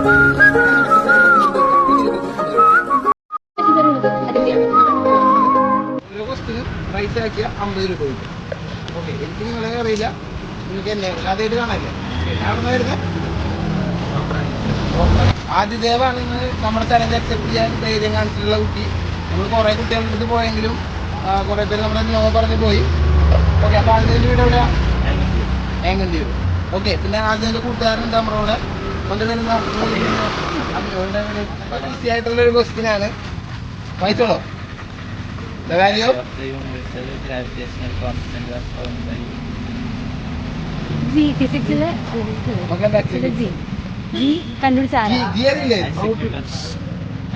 ഓരോ ക്വസ്റ്റിനും റൈറ്റ് ആക്കിയ 50 രൂപ കിട്ടും. ഓക്കെ, എനിക്ക് നിങ്ങളെ അറിയില്ല, നിങ്ങൾക്ക് എന്നെ അതായിട്ട് കാണാനില്ലേ? അവിടെ വരുന്നത് ആദിദേവാണ് ഇന്ന് നമ്മുടെ ചലഞ്ച് അക്സെപ്റ്റ് ചെയ്യാൻ ധൈര്യം കാണിച്ചിട്ടുള്ള കുട്ടി. നമ്മൾ കുറേ കുട്ടികളുടെ അടുത്ത് പോയെങ്കിലും കുറേ പേര് നമ്മുടെ നോ പറഞ്ഞ് പോയി. ഓക്കെ, അപ്പോൾ ആദിദേവിൻ്റെ വീട് എവിടെയാണ്? ഏങ്ങണ്ടിയൂർ. ഓക്കെ, പിന്നെ ആദിദേവിൻ്റെ കൂട്ടുകാരുണ്ട് നമ്മുടെ കൂടെ. ഈസി ആയിട്ടുള്ളൊരു ക്വസ്റ്റ്യനാണ്, വായിച്ചോളൂ. The value of the universal gravitational constant of found by G physics-ലെ G കണ്ടുപിടിച്ച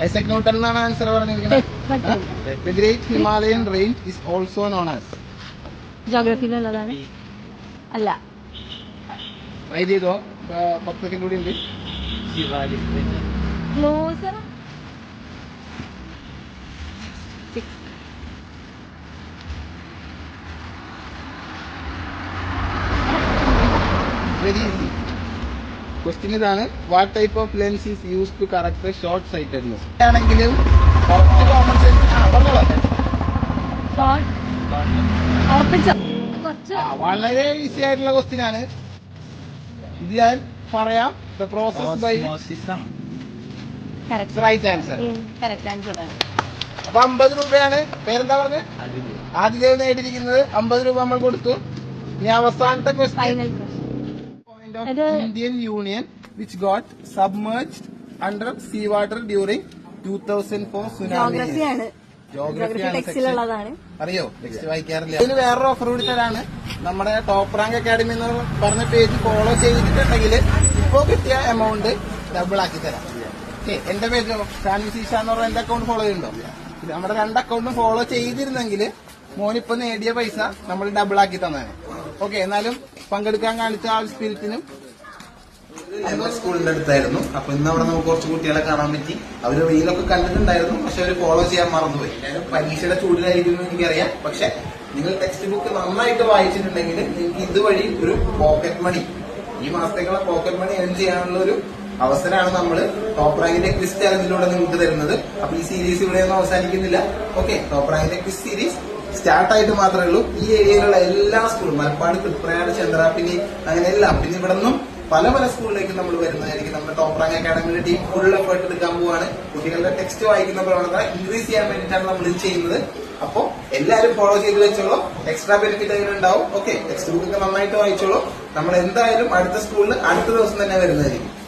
ഐസക് ന്യൂട്ടൺ എന്നാണ് ആൻസർ പറഞ്ഞിരിക്കുന്നത്. The Great Himalayan Range is also known as. ജോഗ്രഫിയിലുള്ളതാണ്. അല്ല, വൈദ്യ ചെയ്തോ, 10 സെക്കൻഡ് കൂടി ഉണ്ട്. Shivalik crater. Closer very easy question ഇതാണ്. What type of lens is use to correct short sightedness? ആണെങ്കിലും കുറച്ച് കോമൺ സെൻസ് വളരെ ഈസി ആയിട്ടുള്ള ക്വസ്റ്റ്യൻ ആണ് ഇത്. ഞാൻ പറയാം. The process by right answer. അപ്പൊ 50 രൂപയാണ്. പേരെന്താ പറഞ്ഞത്? ആദിദേവ് നേടിയിരിക്കുന്നത് 50 രൂപ നമ്മൾ കൊടുത്തു. ഇനി അവസാനത്തെ question. Indian Union which got submerged under seawater during 2004 tsunami. അറിയോ? ടെക്സ്റ്റ് വായിക്കാറില്ല. ഇതിന് വേറൊരു ഓഫർ കൂടി തരാണ്. നമ്മുടെ ടോപ്പ് റാങ്ക് അക്കാഡമി എന്ന് പറഞ്ഞ പേജ് ഫോളോ ചെയ്തിട്ടുണ്ടെങ്കിൽ ഇപ്പോ കിട്ടിയ എമൗണ്ട് ഡബിൾ ആക്കി തരാം. ഓക്കെ, എന്റെ പേജ് ഷാനി സീഷ എന്ന് പറഞ്ഞ എന്റെ അക്കൗണ്ട് ഫോളോ ചെയ്യുന്നുണ്ടോ? നമ്മുടെ 2 അക്കൗണ്ടും ഫോളോ ചെയ്തിരുന്നെങ്കിൽ മോനിപ്പോ നേടിയ പൈസ നമ്മൾ ഡബിൾ ആക്കി തന്നതാണ്. ഓക്കെ, എന്നാലും പങ്കെടുക്കാൻ കാണിച്ച ആ സ്പിരിറ്റിനും. സ്കൂളിന്റെ അടുത്തായിരുന്നു. അപ്പൊ ഇന്ന് അവിടെ നമുക്ക് കുറച്ച് കുട്ടികളെ കാണാൻ പറ്റി. അവര് റീലൊക്കെ കണ്ടിട്ടുണ്ടായിരുന്നു, പക്ഷെ അവര് ഫോളോ ചെയ്യാൻ മറന്നുപോയി. പരീക്ഷയുടെ ചൂടിലായിരിക്കും എനിക്കറിയാം. പക്ഷെ നിങ്ങൾ ടെക്സ്റ്റ് ബുക്ക് നന്നായിട്ട് വായിച്ചിട്ടുണ്ടെങ്കിൽ നിങ്ങൾക്ക് ഇതുവഴി ഒരു പോക്കറ്റ് മണി, ഈ മാസത്തേക്കുള്ള പോക്കറ്റ് മണി ഏൺ ചെയ്യാനുള്ള ഒരു അവസരമാണ് നമ്മൾ ടോപ്പ് റാങ്കിന്റെ ക്വിസ് ചാലഞ്ചിലൂടെ നിങ്ങൾക്ക് തരുന്നത്. അപ്പൊ ഈ സീരീസ് ഇവിടെയൊന്നും അവസാനിക്കുന്നില്ല. ഓക്കെ, ടോപ്പ് റാങ്കിന്റെ ക്വിസ് സീരീസ് സ്റ്റാർട്ടായിട്ട് മാത്രമേ ഉള്ളൂ. ഈ ഏരിയയിലുള്ള എല്ലാ സ്കൂളും, മലപ്പാട്, തൃപ്രയാർ, ചന്ദ്രാപ്പിനി, അങ്ങനെ എല്ലാം, പിന്നെ ഇവിടെ നിന്നും പല പല സ്കൂളിലേക്ക് നമ്മൾ വരുന്നതായിരിക്കും. നമ്മുടെ ടോപ്പ് റാങ്ക് അക്കാഡമിയുടെ ടീം ഫുൾ എഫേർട്ട് എടുക്കാൻ പോവാണ്. കുട്ടികളുടെ ടെക്സ്റ്റ് വായിക്കുന്ന പ്രവണത ഇൻക്രീസ് ചെയ്യാൻ വേണ്ടിയിട്ടാണ് നമ്മൾ ഇത് ചെയ്യുന്നത്. അപ്പോ എല്ലാവരും ഫോളോ ചെയ്ത് വെച്ചോളൂ. എക്സ്ട്രാ ബെനിഫിറ്റ് അതിനുണ്ടാവും. ഓക്കെ, ടെക്സ്റ്റ് ബുക്ക് ഒക്കെ നന്നായിട്ട് വായിച്ചോളൂ. നമ്മൾ എന്തായാലും അടുത്ത സ്കൂളിൽ അടുത്ത ദിവസം തന്നെ വരുന്നതായിരിക്കും.